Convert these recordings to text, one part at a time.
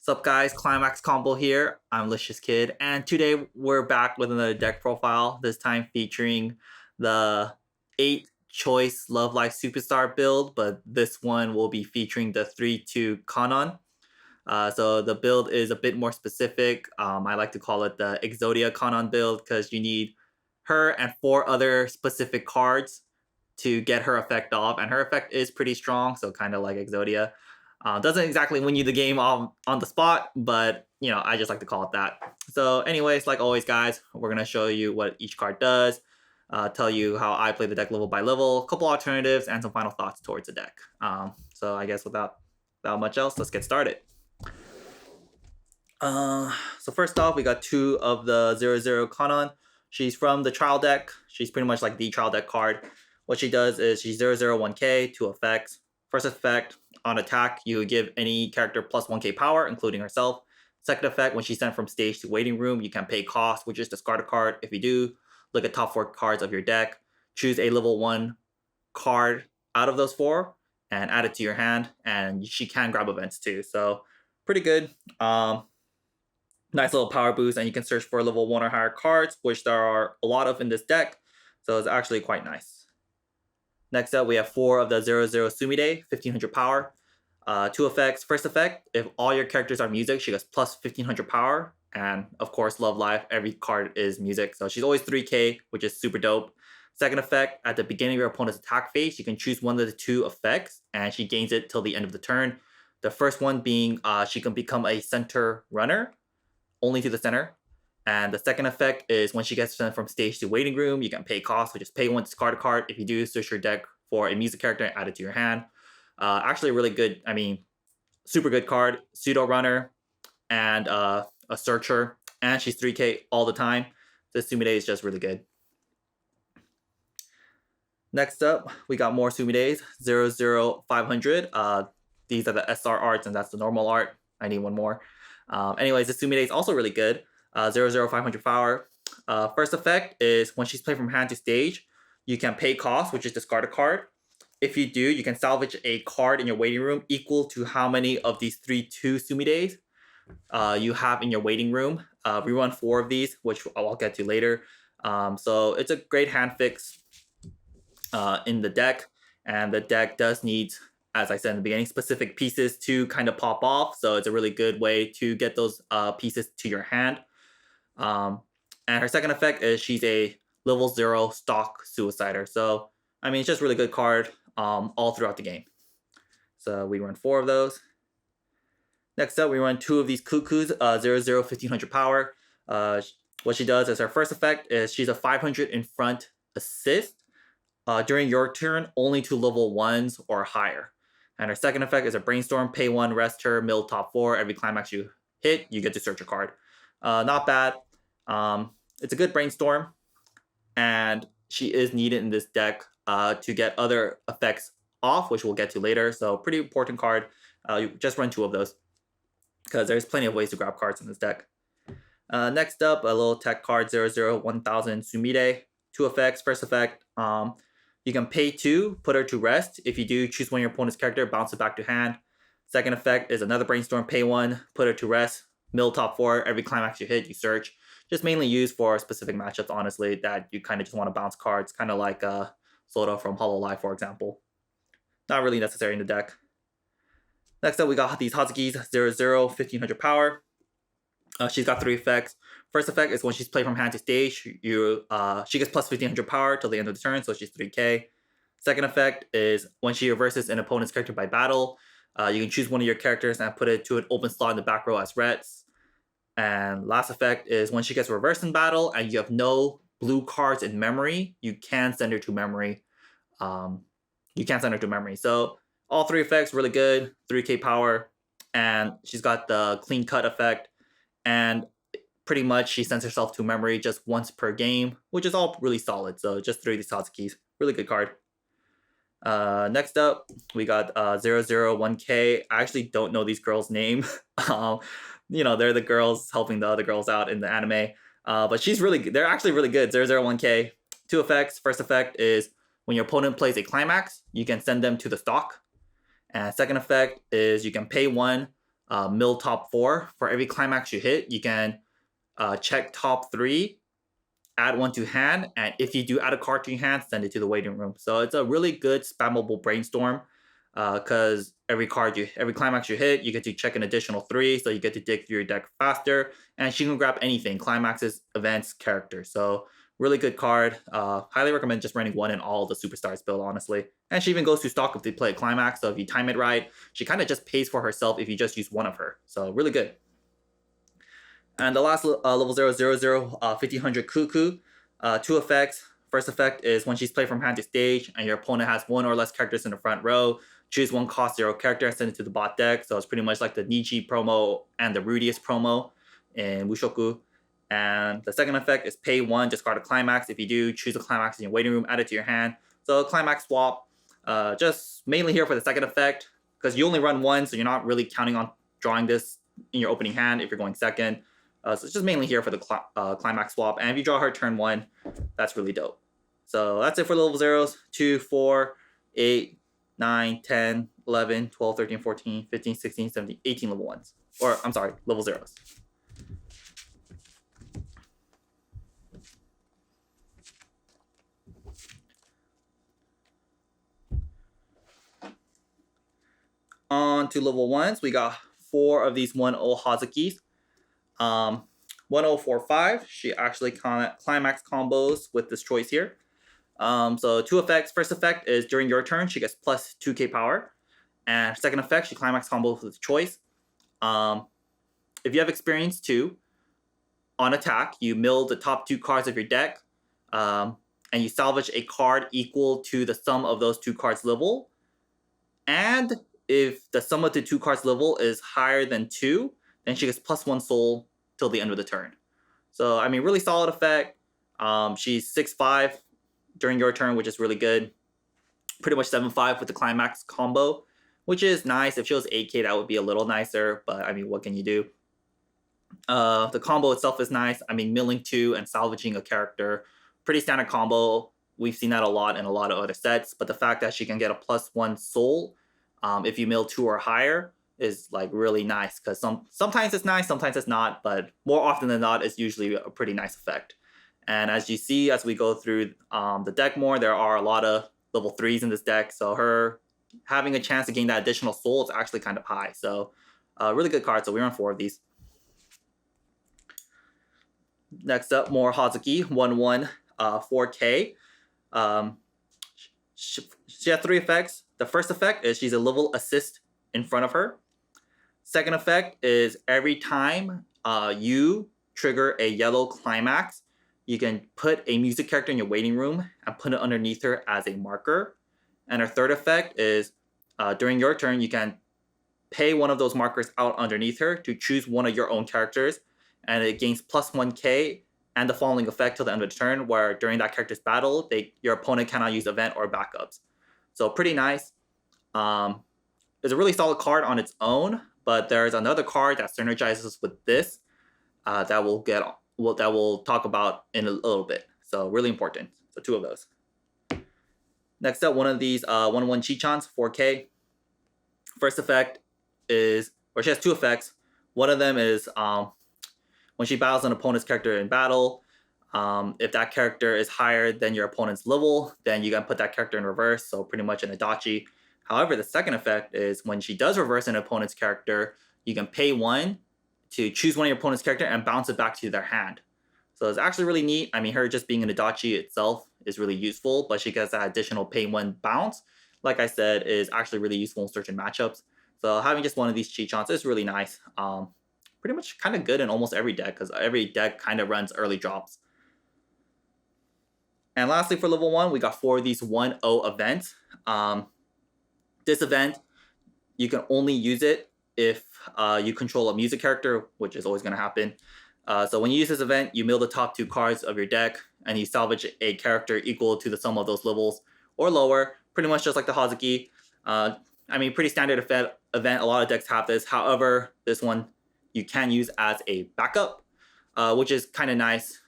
Sup guys, ClimaxCombo here. I'm Licious Kid, and today we're back with another deck profile. This time featuring the 8 choice LoveLive SuperStar build, but this one will be featuring the 3-2 Kanon. So the build is a bit more specific. I like to call it the Exodia Kanon build because you need her and 4 other specific cards to get her effect off, and her effect is pretty strong, so kind of like Exodia. Doesn't exactly win you the game on the spot, but I just like to call it that. So anyways, like always guys, we're going to show you what each card does, tell you how I play the deck level by level, a couple alternatives, and some final thoughts towards the deck. So I guess without much else, let's get started. So first off, we got 2 of the 0-0 Kanon. She's from the trial deck. She's pretty much like the trial deck card. What she does is she's 0-0-1k, 2 effects. First effect, on attack, you give any character plus 1k power, including herself. Second effect, when she's sent from stage to waiting room, you can pay cost, which is discard a card. If you do, look at top 4 cards of your deck. Choose a level 1 card out of those 4 and add it to your hand. And she can grab events too. So pretty good. Nice little power boost, and you can search for level 1 or higher cards, which there are a lot of in this deck. So it's actually quite nice. Next up, we have 4 of the 0-0 Sumide, 1500 power. 2 effects. First effect, if all your characters are music, she gets plus 1500 power. And of course, LoveLive, every card is music. So she's always 3k, which is super dope. Second effect, at the beginning of your opponent's attack phase, you can choose one of the 2 effects, and she gains it till the end of the turn. The first one being she can become a center runner, only to the center. And the second effect is when she gets sent from stage to waiting room, you can pay cost, which is pay 1 to discard a card. If you do, search your deck for a music character and add it to your hand. Actually really good, super good card. Pseudo runner and a searcher. And she's 3k all the time. This Sumide is just really good. Next up, we got more Sumides, 0-0-500. These are the SR arts, and that's the normal art. I need one more. Anyways, the Sumide is also really good. 0-0-500 power. First effect is when she's played from hand to stage, you can pay cost, which is discard a card. If you do, you can salvage a card in your waiting room equal to how many of these 3-2 Sumides you have in your waiting room. We run 4 of these, which I'll get to later. So it's a great hand fix in the deck, and the deck does need, as I said in the beginning, specific pieces to kind of pop off. So it's a really good way to get those pieces to your hand. And her second effect is she's a level 0 stock suicider. So, it's just a really good card all throughout the game. So we run 4 of those. Next up, we run 2 of these Cuckoos, 0-0, 1500 power. What she does is her first effect is she's a 500 in front assist during your turn only to level 1s or higher. And her second effect is a brainstorm, pay 1, rest her, mill top 4. Every climax you hit, you get to search a card. Not bad. It's a good brainstorm, and she is needed in this deck to get other effects off, which we'll get to later. So pretty important card. You just run 2 of those because there's plenty of ways to grab cards in this deck. Next up, a little tech card, 0-0, 1000 Sumide. 2 effects. First effect, you can pay 2, put her to rest. If you do, choose one of your opponent's character, bounce it back to hand. Second effect is another brainstorm, pay 1, put her to rest, mill top 4. Every climax you hit, you search. Just mainly used for specific matchups, honestly, that you kind of just want to bounce cards, kind of like Soda from LoveLive, for example. Not really necessary in the deck. Next up, we got these Hazukis, 0-0, 1500 power. She's got 3 effects. First effect is when she's played from hand to stage, she gets plus 1500 power till the end of the turn, so she's 3k. Second effect is when she reverses an opponent's character by battle, you can choose one of your characters and put it to an open slot in the back row as rets. And last effect is when she gets reversed in battle and you have no blue cards in memory, you can send her to memory. So all 3 effects really good, 3k power, and she's got the clean cut effect, and pretty much she sends herself to memory just once per game, which is all really solid. So just 3 of these Hatsukis, really good card. Next up, we got 0-0-1k. I actually don't know these girls' name. They're the girls helping the other girls out in the anime. But she's really good. They're actually really good. 0-0-1k. 2 effects. First effect is when your opponent plays a climax, you can send them to the stock. And second effect is you can pay 1, mill top 4. For every climax you hit, you can check top 3, add 1 to hand, and if you do add a card to your hand, send it to the waiting room. So it's a really good spammable brainstorm, because every climax you hit, you get to check an additional 3, so you get to dig through your deck faster, and she can grab anything, climaxes, events, characters. So really good card. Highly recommend just running 1 in all the Superstars build, honestly. And she even goes to stock if they play Climax, so if you time it right, she kind of just pays for herself if you just use 1 of her. So really good. And the last level 000, 1500 Cuckoo. 2 effects. First effect is when she's played from hand to stage and your opponent has 1 or less characters in the front row, choose 1 cost 0 character and send it to the bot deck. So it's pretty much like the Niji promo and the Rudius promo in Wushoku. And the second effect is pay 1, discard a climax. If you do, choose a climax in your waiting room, add it to your hand. So climax swap, just mainly here for the second effect, because you only run 1, so you're not really counting on drawing this in your opening hand if you're going second. So it's just mainly here for the climax swap. And if you draw her turn 1, that's really dope. So that's it for level 0s. 2, 4, 8, 9, 10, 11, 12, 13, 14, 15, 16, 17, 18 level 1s. Or, I'm sorry, level 0s. On to level 1s, we got 4 of these 1-0 Hazukis. 1045, she actually climax combos with this choice here. So 2 effects. First effect is during your turn, she gets plus 2k power. And second effect, she climax combos with choice. If you have experience 2, on attack, you mill the top 2 cards of your deck, and you salvage a card equal to the sum of those 2 cards' level. And if the sum of the 2 cards' level is higher than 2, then she gets plus 1 soul till the end of the turn. So, I mean, really solid effect. She's 6-5 during your turn, which is really good. Pretty much 7-5 with the climax combo, which is nice. If she was 8k, that would be a little nicer, but I mean, what can you do? The combo itself is nice. I mean, milling 2 and salvaging a character, pretty standard combo. We've seen that a lot in a lot of other sets, but the fact that she can get a plus 1 soul if you mill 2 or higher is like really nice, because sometimes it's nice, sometimes it's not, but more often than not, it's usually a pretty nice effect. And as you see, as we go through the deck more, there are a lot of level 3s in this deck, so her having a chance to gain that additional soul is actually kind of high. So really good card. So we run 4 of these. Next up, more Hazuki, 1-1, 4k. She has 3 effects. The first effect is she's a level assist in front of her. Second effect is every time you trigger a yellow climax, you can put a music character in your waiting room and put it underneath her as a marker. And her third effect is during your turn, you can pay 1 of those markers out underneath her to choose 1 of your own characters, and it gains plus 1k and the following effect till the end of the turn, where during that character's battle, your opponent cannot use event or backups. So pretty nice. It's a really solid card on its own, but there's another card that synergizes with this that we'll talk about in a little bit. So really important. So 2 of those. Next up, one of these 1-1 Chichans, 4k. First effect is, or she has 2 effects. One of them is when she battles an opponent's character in battle, if that character is higher than your opponent's level, then you can put that character in reverse, so pretty much an Adachi. However, the second effect is when she does reverse an opponent's character, you can pay 1 to choose 1 of your opponent's character and bounce it back to their hand. So it's actually really neat. I mean, her just being an Adachi itself is really useful, but she gets that additional pay 1 bounce, like I said, is actually really useful in certain matchups. So having just one of these Chichans is really nice. Pretty much kind of good in almost every deck, because every deck kind of runs early drops. And lastly, for level 1, we got 4 of these 1-0 events. This event, you can only use it if you control a music character, which is always going to happen. So when you use this event, you mill the top 2 cards of your deck, and you salvage a character equal to the sum of those levels or lower, pretty much just like the Hazuki. I mean, pretty standard event. A lot of decks have this. However, this one you can use as a backup, which is kind of nice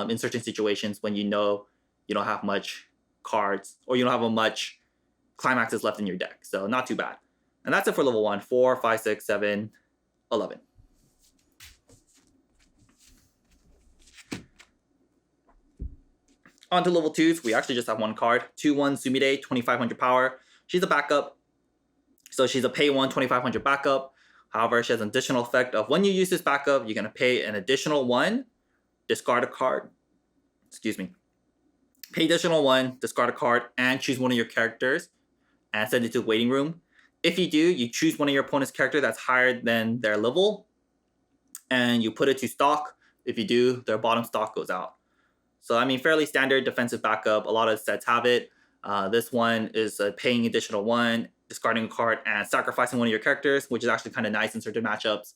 in certain situations when you know you don't have much cards or you don't have much climaxes left in your deck. So not too bad. And that's it for level 1, 4, 5, 6, 7, 11. On to level 2s, we actually just have one card. 2-1 Sumide, 2500 power. She's a backup. So she's a pay 1, 2500 backup. However, she has an additional effect of when you use this backup, you're going to pay an additional 1, discard a card. Excuse me. Pay additional 1, discard a card, and choose one of your characters and send it to the waiting room. If you do, you choose one of your opponent's character that's higher than their level and you put it to stock. If you do, their bottom stock goes out. So, I mean, fairly standard defensive backup. A lot of sets have it. This one is paying additional 1, discarding a card, and sacrificing one of your characters, which is actually kind of nice in certain matchups.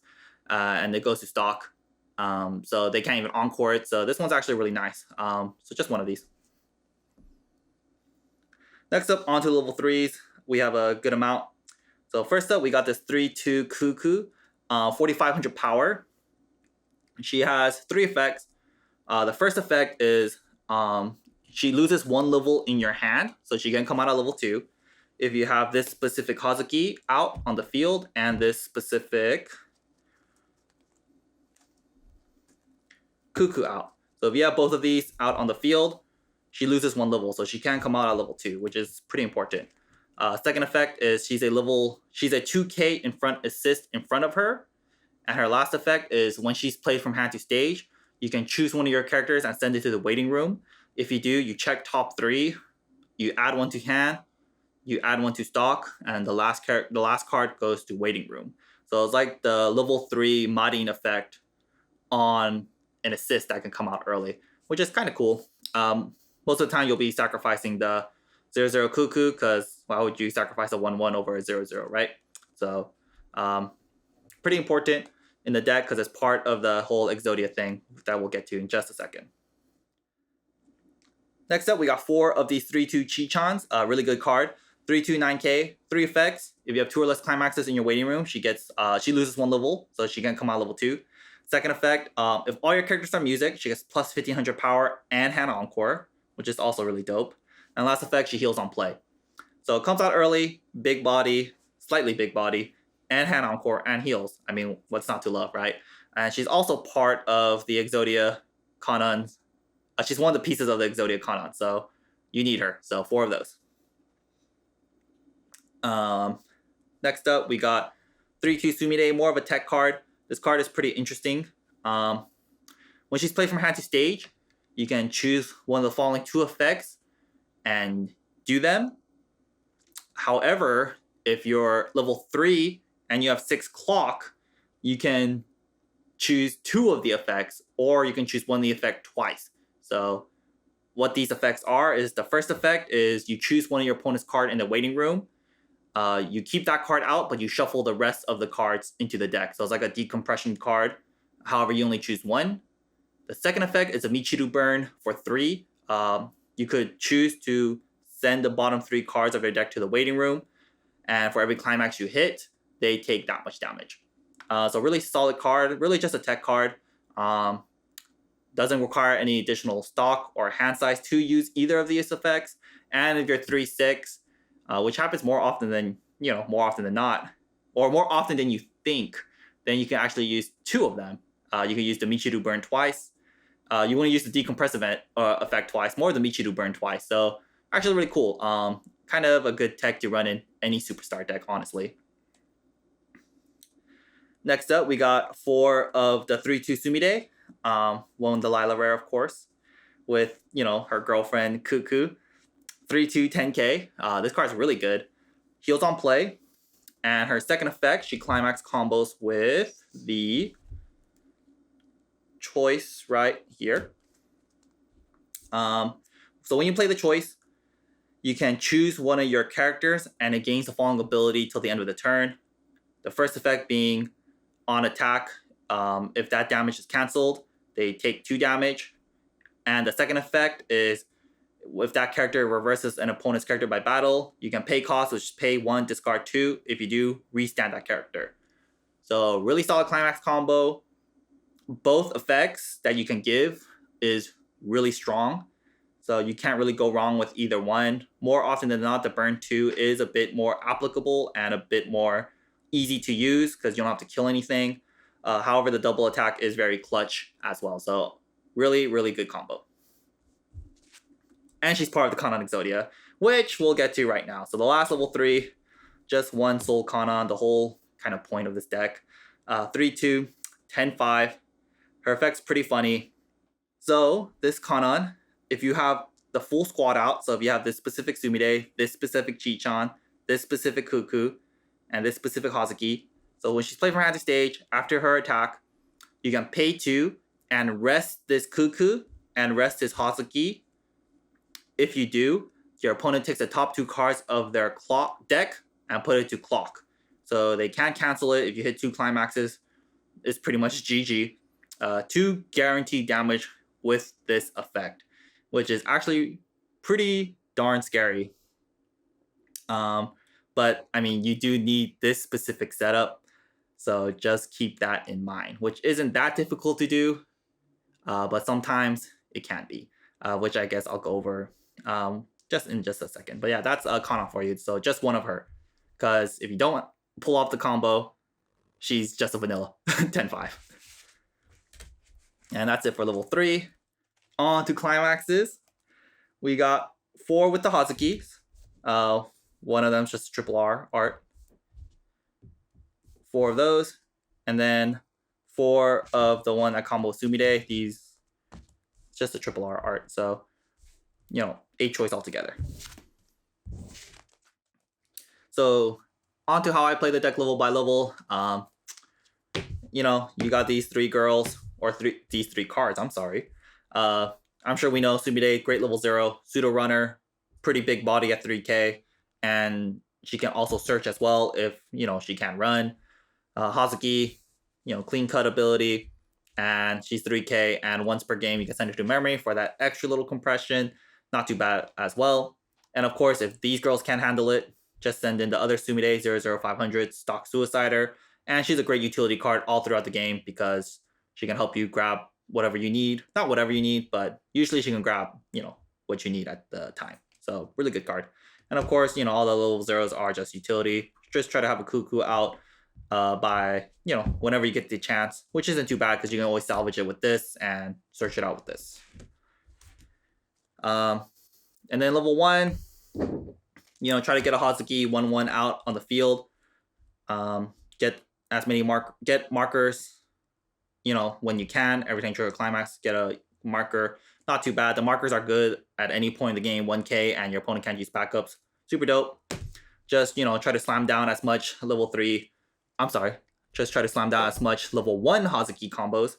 And it goes to stock. So they can't even encore it. So this one's actually really nice. So just one of these. Next up, onto level 3s. We have a good amount. So first up, we got this 3-2 Cuckoo, 4500 power. She has 3 effects. The first effect is she loses 1 level in your hand, so she can come out at level 2. If you have this specific Hazuki out on the field and this specific Cuckoo out. So if you have both of these out on the field, she loses 1 level, so she can come out at level 2, which is pretty important. Second effect is she's a 2k in front assist in front of her. And her last effect is when she's played from hand to stage, you can choose one of your characters and send it to the waiting room. If you do, you check top 3, you add 1 to hand, you add 1 to stock, and the last card goes to waiting room. So it's like the level 3 modding effect on an assist that can come out early, which is kind of cool. Most of the time you'll be sacrificing the 0-0 Cuckoo, because why would you sacrifice a 1-1 over a 0-0, right? So pretty important in the deck because it's part of the whole Exodia thing that we'll get to in just a second. Next up, we got 4 of these 3-2 Chichans. A really good card. 3-2 9k, 3 effects. If you have 2 or less Climaxes in your waiting room, she loses 1 level, so she can come out level 2. Second effect, if all your characters are music, she gets plus 1500 power and hand encore, which is also really dope. And last effect, she heals on play. So it comes out early, big body, slightly big body, and hand encore and heals. I mean, what's not to love, right? And she's also part of the Exodia Kanon. She's one of the pieces of the Exodia Kanon, so you need her. So 4 of those. Next up, we got 3-2 Sumide, more of a tech card. This card is pretty interesting. When she's played from hand to stage, you can choose one of the following 2 effects and do them. However, if you're level 3 and you have 6 clock, you can choose 2 of the effects, or you can choose one of the effect twice. So what these effects are is the first effect is you choose one of your opponent's card in the waiting room. You keep that card out, but you shuffle the rest of the cards into the deck. So it's like a decompression card. However, you only choose 1. The second effect is a Michiru burn for 3. You could choose to send the bottom 3 cards of your deck to the waiting room. And for every climax you hit, they take that much damage. So really solid card, really just a tech card. Doesn't require any additional stock or hand size to use either of these effects. And if you're 3-6, which happens more often than not, or more often than you think, then you can actually use 2 of them. You can use the Michiru burn twice. You want to use the decompress effect twice, more than Michiru burn twice. So actually really cool. Kind of a good tech to run in any Superstar deck, honestly. Next up, we got 4 of the 3-2 Sumide. One Delilah Rare, of course, with, her girlfriend, Cuckoo. 3-2 10k. This card's really good. Heals on play. And her second effect, she climax combos with the choice right here. So when you play the choice, you can choose one of your characters and it gains the following ability till the end of the turn. The first effect being on attack, if that damage is cancelled, they take 2 damage. And the second effect is if that character reverses an opponent's character by battle, you can pay cost, which is pay 1, discard 2. If you do, restand that character. So really solid climax combo. Both effects that you can give is really strong. So you can't really go wrong with either one. More often than not, the burn 2 is a bit more applicable and a bit more easy to use because you don't have to kill anything. However, the double attack is very clutch as well. So really, really good combo. And she's part of the Kanon Exodia, which we'll get to right now. So the last level 3, just one soul Kanon, the whole kind of point of this deck. 3-2, 10-5. Her effect's pretty funny. So this Kanon, if you have the full squad out, so if you have this specific Sumide, this specific Chichan, this specific Cuckoo, and this specific Hazuki, so when she's played from hand to stage, after her attack, you can pay 2 and rest this Cuckoo and rest this Hazuki. If you do, your opponent takes the top 2 cards of their clock deck and put it to clock. So they can't cancel it. If you hit 2 Climaxes, it's pretty much GG. 2 guaranteed damage with this effect, which is actually pretty darn scary. But I mean, you do need this specific setup, so just keep that in mind, which isn't that difficult to do, but sometimes it can be, which I guess I'll go over just in a second. But yeah, that's a Kanon for you. So just one of her, because if you don't pull off the combo, she's just a vanilla 10-5. And that's it for level 3. On to Climaxes. We got 4 with the Hazukis. One of them's just triple R art. 4 of those. And then 4 of the one that combo Sumide. These, just a triple R art. So, 8 choice altogether. So, on to how I play the deck level by level. You got these 3 girls, or these 3 cards, I'm sorry. I'm sure we know Sumide, great level 0, pseudo runner, pretty big body at 3k, and she can also search as well if, she can't run. Hazuki, clean cut ability, and she's 3k, and once per game you can send her to memory for that extra little compression. Not too bad as well. And of course, if these girls can't handle it, just send in the other Sumide 00500 stock Suicider, and she's a great utility card all throughout the game because she can help you grab whatever you need. Not whatever you need, but usually she can grab, what you need at the time. So really good card. And of course, all the level 0s are just utility. Just try to have a Cuckoo out by, whenever you get the chance, which isn't too bad because you can always salvage it with this and search it out with this. And then level 1, try to get a Hazuki 1-1 out on the field. Get as many markers, when you can. Every time you trigger Climax, get a marker. Not too bad. The markers are good at any point in the game, 1k, and your opponent can't use backups. Super dope. Just, try to slam down as much level 3. Just try to slam down as much level 1 Hazuki combos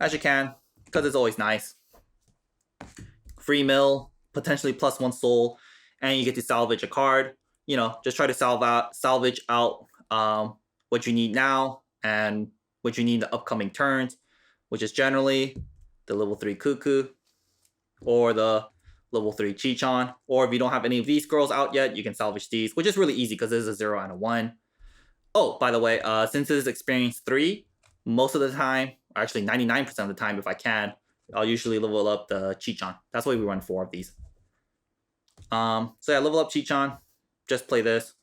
as you can, because it's always nice. Free mill, potentially +1 soul, and you get to salvage a card. Just try to salvage out what you need now and what you need in the upcoming turns, which is generally the level 3 Cuckoo or the level 3 Chichan. Or if you don't have any of these girls out yet, you can salvage these, which is really easy because this is a 0 and a 1. Oh, by the way, since this is experience 3, most of the time, actually 99% of the time if I can, I'll usually level up the Chichan. That's why we run 4 of these. So yeah, level up Chichan. Just play this.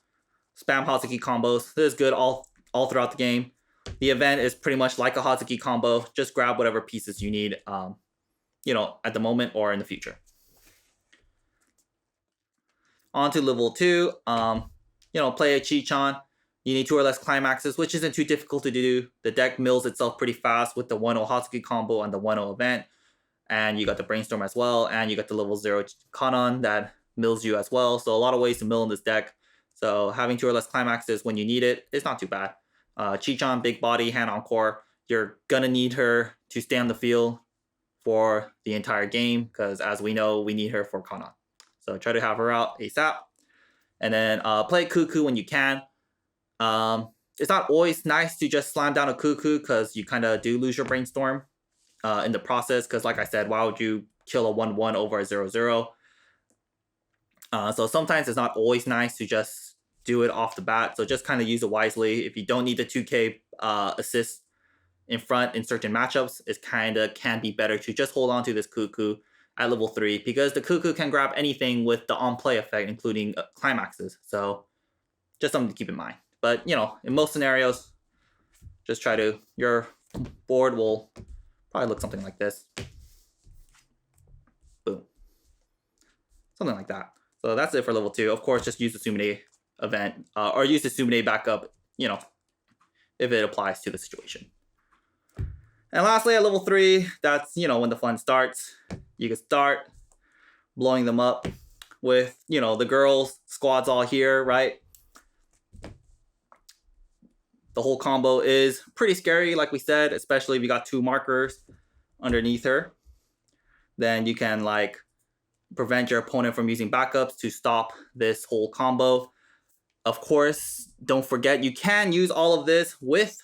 Spam Hazuki combos. This is good all throughout the game. The event is pretty much like a Hazuki combo. Just grab whatever pieces you need, at the moment or in the future. On to level 2. Play a Chichan. You need 2 or less Climaxes, which isn't too difficult to do. The deck mills itself pretty fast with the 1-0 Hazuki combo and the 1-0 event. And you got the Brainstorm as well. And you got the level 0 Kanon that mills you as well. So a lot of ways to mill in this deck. So having 2 or less Climaxes when you need it is not too bad. Chichan, big body, hand-on core. You're gonna need her to stay on the field for the entire game because as we know, we need her for Kanon. So try to have her out ASAP. And then play Cuckoo when you can. It's not always nice to just slam down a Cuckoo because you kind of do lose your Brainstorm in the process. Because like I said, why would you kill a 1-1 over a 0-0? So sometimes it's not always nice to just do it off the bat. So just kind of use it wisely. If you don't need the 2k assist in front in certain matchups, it can be better to just hold on to this Cuckoo at level 3 because the Cuckoo can grab anything with the on-play effect, including Climaxes. So just something to keep in mind. But, in most scenarios, just try to, your board will probably look something like this. Boom. Something like that. So that's it for level 2. Of course, just use the Sumide event, or use the Sumide backup, you know, if it applies to the situation. And lastly, at level 3, that's, you know, when the fun starts. You can start blowing them up with, you know, the girls squads all here, right? The whole combo is pretty scary, like we said, especially if you got 2 markers underneath her. Then you can like prevent your opponent from using backups to stop this whole combo. Of course, don't forget you can use all of this with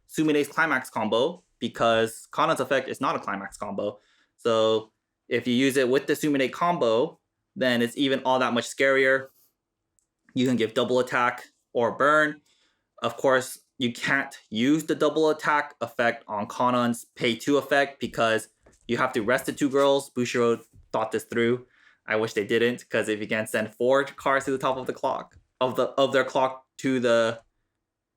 Sumide's Climax combo, because Kanon's effect is not a Climax combo. So if you use it with the Sumide combo, then it's even all that much scarier. You can give double attack or burn. Of course, you can't use the double attack effect on Kanon's pay 2 effect because you have to rest the 2 girls. Bushiro thought this through. I wish they didn't, because if you can send 4 cards to the top of the clock, of their clock to the,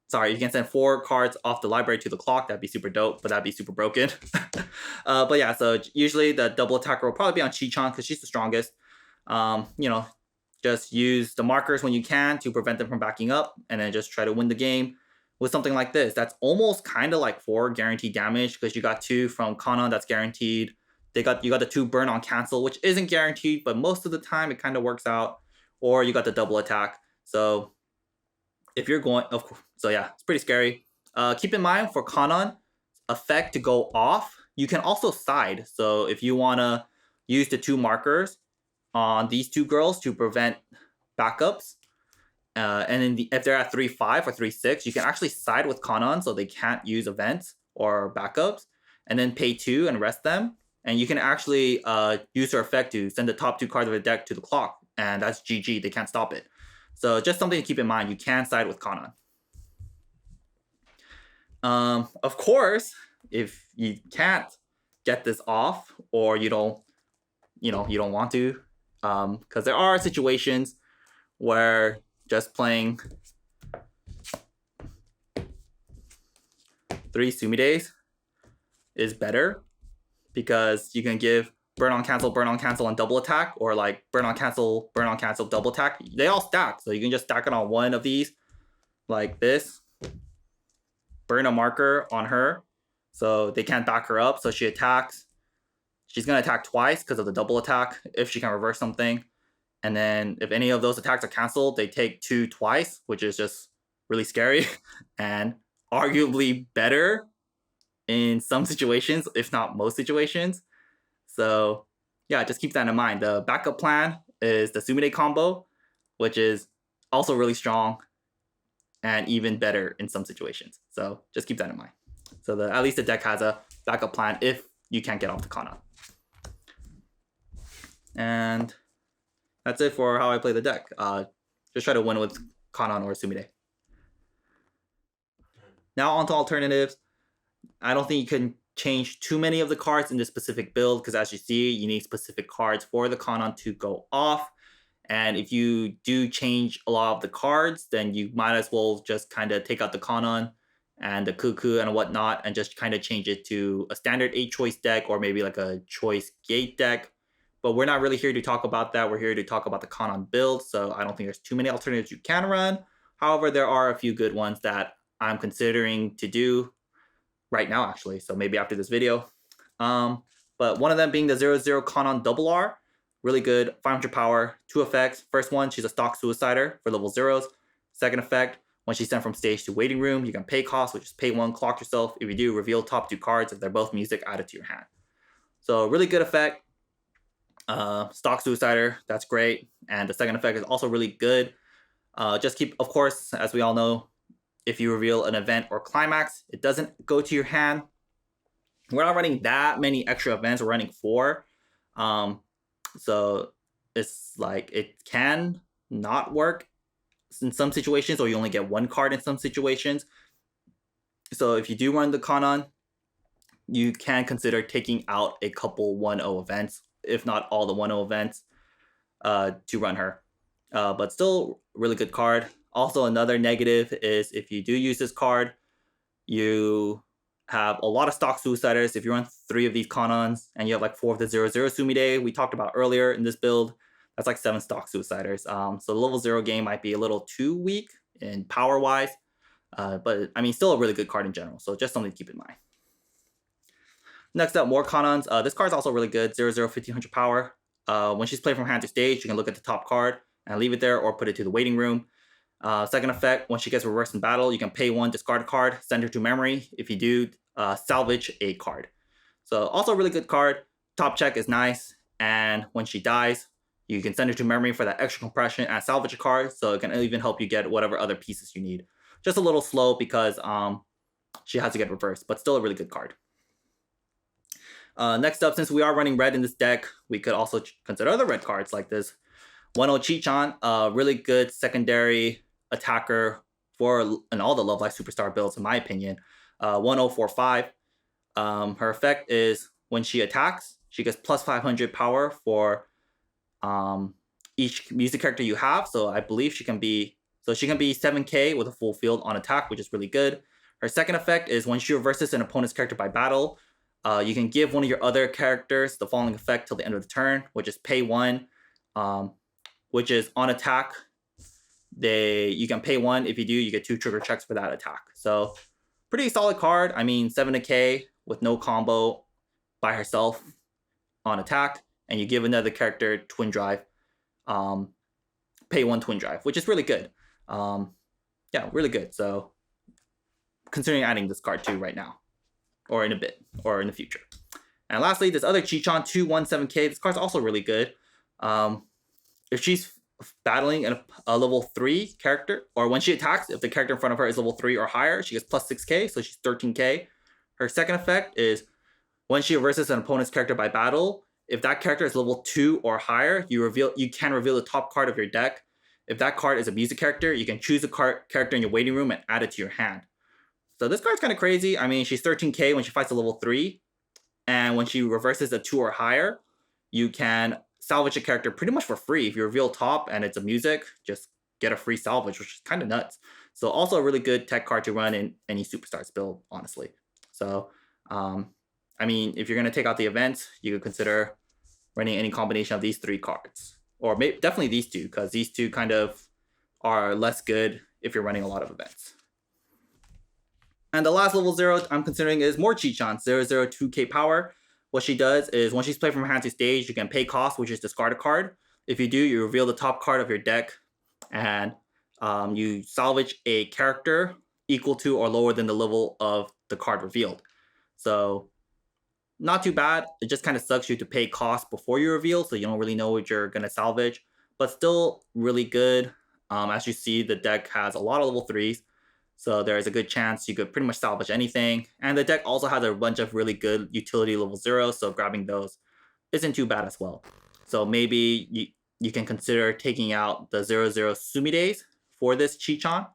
sorry, you can send 4 cards off the library to the clock, that'd be super dope, but that'd be super broken. But yeah, so usually the double attacker will probably be on Chi-chan because she's the strongest. You know, just use the markers when you can to prevent them from backing up, and then just try to win the game with something like this. That's almost kind of like 4 guaranteed damage, because you got 2 from Kanon that's guaranteed. You got the 2 burn on cancel, which isn't guaranteed, but most of the time it kind of works out. Or you got the double attack. So if you're going, of course, so yeah, it's pretty scary. Keep in mind for Kanon effect to go off, you can also side. So if you want to use the 2 markers on these 2 girls to prevent backups, and then if they're at 3-5 or 3-6, you can actually side with Kanon so they can't use events or backups, and then pay 2 and rest them. And you can actually use her effect to send the top 2 cards of the deck to the clock, and that's GG. They can't stop it. So just something to keep in mind. You can side with Kanon. Of course, if you can't get this off, or you don't want to, because there are situations where just playing 3 Sumides is better, because you can give burn on cancel, and double attack, or like burn on cancel, double attack. They all stack, so you can just stack it on one of these, like this. Burn a marker on her, so they can't back her up, so she attacks. She's going to attack twice because of the double attack, if she can reverse something. And then if any of those attacks are canceled, they take 2 twice, which is just really scary and arguably better in some situations, if not most situations. So yeah, just keep that in mind. The backup plan is the Sumide combo, which is also really strong and even better in some situations. So just keep that in mind. So at least the deck has a backup plan if you can't get off the Kanon. And that's it for how I play the deck. Just try to win with Kanon or Sumide. Now on to alternatives. I don't think you can change too many of the cards in this specific build, because as you see, you need specific cards for the Kanon to go off. And if you do change a lot of the cards, then you might as well just kind of take out the Kanon and the Cuckoo and whatnot, and just kind of change it to a standard 8-choice deck, or maybe like a choice gate deck. But we're not really here to talk about that. We're here to talk about the Kanon build, so I don't think there's too many alternatives you can run. However, there are a few good ones that I'm considering to do right now, actually, so maybe after this video. But one of them being the 0-0 Kanon Double R. Really good, 500 power, 2 effects. First one, she's a stock suicider for level 0s. Second effect, when she's sent from stage to waiting room, you can pay cost, which is pay 1, clock yourself. If you do, reveal top 2 cards. If they're both music, add it to your hand. So really good effect. Stock suicider, that's great. And the second effect is also really good. Just keep, of course, as we all know, if you reveal an event or climax, it doesn't go to your hand. We're not running that many extra events. We're running 4. So it's like it can not work in some situations, or you only get 1 card in some situations. So if you do run the Kanon, you can consider taking out a couple 1-0 events, if not all the 1-0 events, to run her. But still really good card. Also, another negative is if you do use this card, you have a lot of stock Suiciders. If you run 3 of these Kanons and you have like 4 of the 0-0 Sumide we talked about earlier in this build, that's like 7 stock Suiciders. So the level 0 game might be a little too weak in power-wise, but I mean, still a really good card in general, so just something to keep in mind. Next up, more Kanons. This card's also really good, 0-0, 1500 power. When she's played from hand to stage, you can look at the top card and leave it there or put it to the waiting room. Second effect, when she gets reversed in battle, you can pay 1, discard a card, send her to memory. If you do, salvage a card. So also a really good card. Top check is nice, and when she dies, you can send her to memory for that extra compression and salvage a card, so it can even help you get whatever other pieces you need. Just a little slow because she has to get reversed, but still a really good card. Next up, since we are running red in this deck, we could also consider other red cards like this 1-0 Chichan, a really good secondary attacker in all the LoveLive SuperStar builds, in my opinion. 1045. Her effect is when she attacks, she gets plus 500 power for each music character you have. So I believe she can be 7k with a full field on attack, which is really good. Her second effect is when she reverses an opponent's character by battle, you can give one of your other characters the following effect till the end of the turn, which is pay 1, which is on attack. You can pay 1. If you do, you get 2 trigger checks for that attack. So pretty solid card. I mean, 7k with no combo by herself on attack, and you give another character Twin Drive, pay 1 Twin Drive, which is really good. Yeah, really good. So considering adding this card too right now, or in a bit, or in the future. And lastly, this other Chichan 217k. This card's also really good. If she's battling a level 3 character, or when she attacks, if the character in front of her is level 3 or higher, she gets plus 6k, so she's 13k. Her second effect is when she reverses an opponent's character by battle, if that character is level 2 or higher, you can reveal the top card of your deck. If that card is a music character, you can choose a character in your waiting room and add it to your hand. So this card's kind of crazy. I mean, she's 13k when she fights a level 3, and when she reverses a 2 or higher, you can salvage a character pretty much for free. If you reveal top and it's a music, just get a free salvage, which is kind of nuts. So also a really good tech card to run in any Superstars build, honestly. So, I mean, if you're going to take out the events, you could consider running any combination of these 3 cards. Or definitely these 2, because these 2 kind of are less good if you're running a lot of events. And the last level 0 I'm considering is more Chichan, 002k power. What she does is when she's played from hand to stage, you can pay cost, which is discard a card. If you do, you reveal the top card of your deck, and you salvage a character equal to or lower than the level of the card revealed. So not too bad. It just kind of sucks you to pay cost before you reveal, so you don't really know what you're going to salvage. But still really good. As you see, the deck has a lot of level 3s. So there's a good chance you could pretty much salvage anything. And the deck also has a bunch of really good utility level 0s, so grabbing those isn't too bad as well. So maybe you can consider taking out the 0-0 Sumides for this Chichan.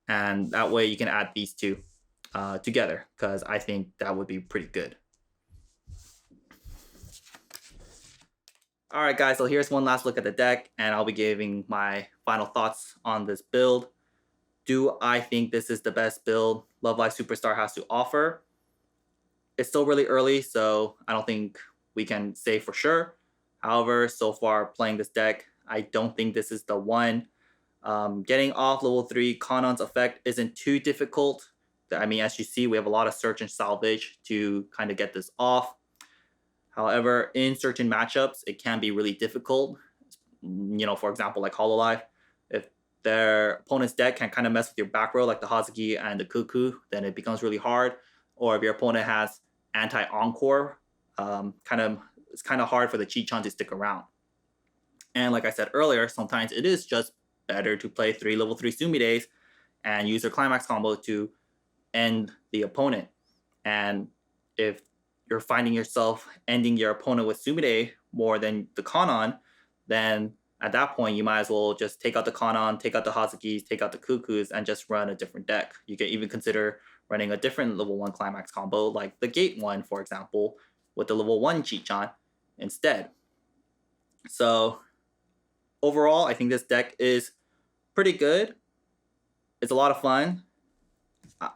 And that way you can add these 2 together, because I think that would be pretty good. Alright guys, so here's one last look at the deck, and I'll be giving my final thoughts on this build. Do I think this is the best build LoveLive SuperStar has to offer? It's still really early, so I don't think we can say for sure. However, so far playing this deck, I don't think this is the one. Getting off level 3 Kanon's effect isn't too difficult. I mean, as you see, we have a lot of search and salvage to kind of get this off. However, in certain matchups, it can be really difficult. You know, for example, like HoloLive. If their opponent's deck can kind of mess with your back row, like the Hazuki and the Cuckoo, then it becomes really hard. Or if your opponent has anti-encore, it's kind of hard for the Chichan to stick around. And like I said earlier, sometimes it is just better to play 3 level 3 Sumides and use their ClimaxCombo to end the opponent. And if you're finding yourself ending your opponent with Sumide more than the Kanon, then at that point, you might as well just take out the Kanon, take out the Hazukis, take out the Cuckoos, and just run a different deck. You can even consider running a different level 1 ClimaxCombo, like the Gate one, for example, with the level 1 Chichan instead. So overall, I think this deck is pretty good. It's a lot of fun.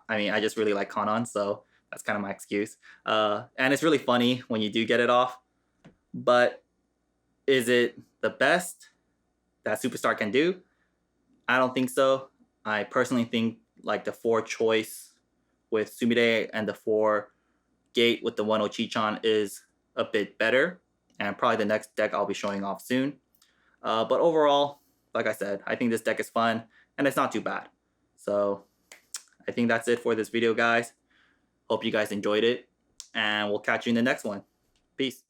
I mean, I just really like Kanon, so that's kind of my excuse. And it's really funny when you do get it off. But is it the best that SuperStar can do? I don't think so. I personally think like the 4 choice with Sumire and the 4 gate with the 1 Ochichan is a bit better. And probably the next deck I'll be showing off soon. But overall, like I said, I think this deck is fun and it's not too bad. So I think that's it for this video, guys. Hope you guys enjoyed it, and we'll catch you in the next one. Peace.